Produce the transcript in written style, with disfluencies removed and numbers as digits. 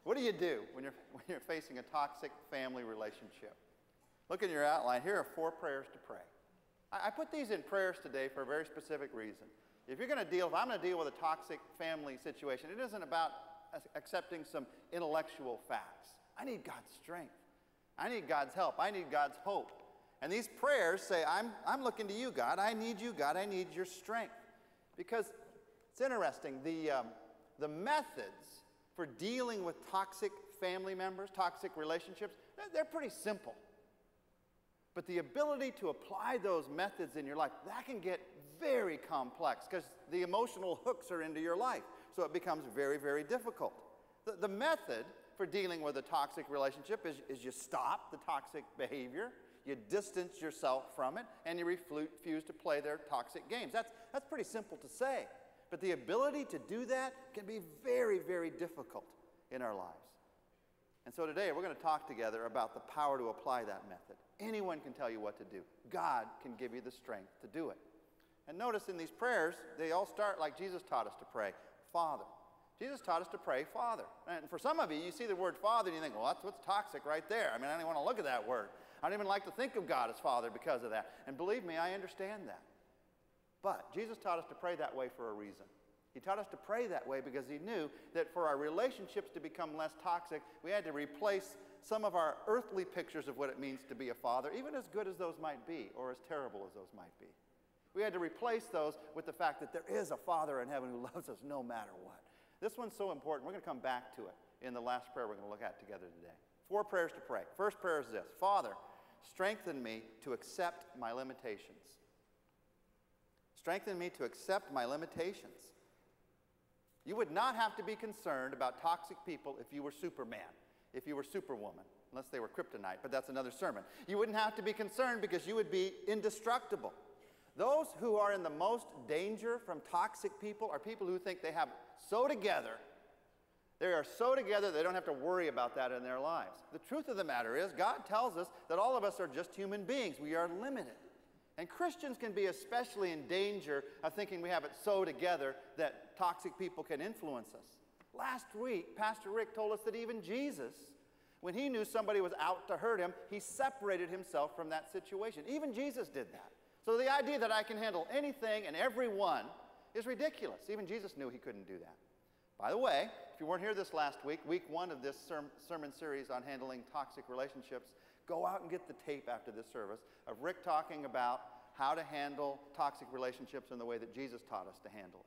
What do you do when you're facing a toxic family relationship? Look at your outline. Here are 4 prayers to pray. I put these in prayers today for a very specific reason. If I'm going to deal with a toxic family situation, it isn't about accepting some intellectual facts. I need God's strength. I need God's help. I need God's hope. And these prayers say, I'm looking to you, God. I need you, God. I need your strength. Because it's interesting, the methods for dealing with toxic family members, toxic relationships, they're pretty simple. But the ability to apply those methods in your life, that can get very complex because the emotional hooks are into your life. So it becomes very, very difficult. The method for dealing with a toxic relationship is you stop the toxic behavior, you distance yourself from it, and you refuse to play their toxic games. That's pretty simple to say. But the ability to do that can be very, very difficult in our lives. And so today we're going to talk together about the power to apply that method. Anyone can tell you what to do. God can give you the strength to do it. And notice in these prayers, they all start like Jesus taught us to pray, Father. Jesus taught us to pray, Father. And for some of you, you see the word Father and you think, well, that's what's toxic right there. I mean, I don't even want to look at that word. I don't even like to think of God as Father because of that. And believe me, I understand that. But Jesus taught us to pray that way for a reason. He taught us to pray that way because he knew that for our relationships to become less toxic, we had to replace some of our earthly pictures of what it means to be a father, even as good as those might be, or as terrible as those might be. We had to replace those with the fact that there is a Father in heaven who loves us no matter what. This one's so important. We're going to come back to it in the last prayer we're going to look at together today. 4 prayers to pray. First prayer is this: Father, strengthen me to accept my limitations. Strengthen me to accept my limitations. You would not have to be concerned about toxic people if you were Superman, if you were Superwoman, unless they were kryptonite, but that's another sermon. You wouldn't have to be concerned because you would be indestructible. Those who are in the most danger from toxic people are people who think they have so together, they are so together they don't have to worry about that in their lives. The truth of the matter is, God tells us that all of us are just human beings. We are limited. And Christians can be especially in danger of thinking we have it so together that toxic people can influence us. Last week, Pastor Rick told us that even Jesus, when he knew somebody was out to hurt him, he separated himself from that situation. Even Jesus did that. So the idea that I can handle anything and everyone is ridiculous. Even Jesus knew he couldn't do that. By the way, if you weren't here this last week, week 1 of this sermon series on handling toxic relationships, go out and get the tape after this service of Rick talking about how to handle toxic relationships in the way that Jesus taught us to handle it.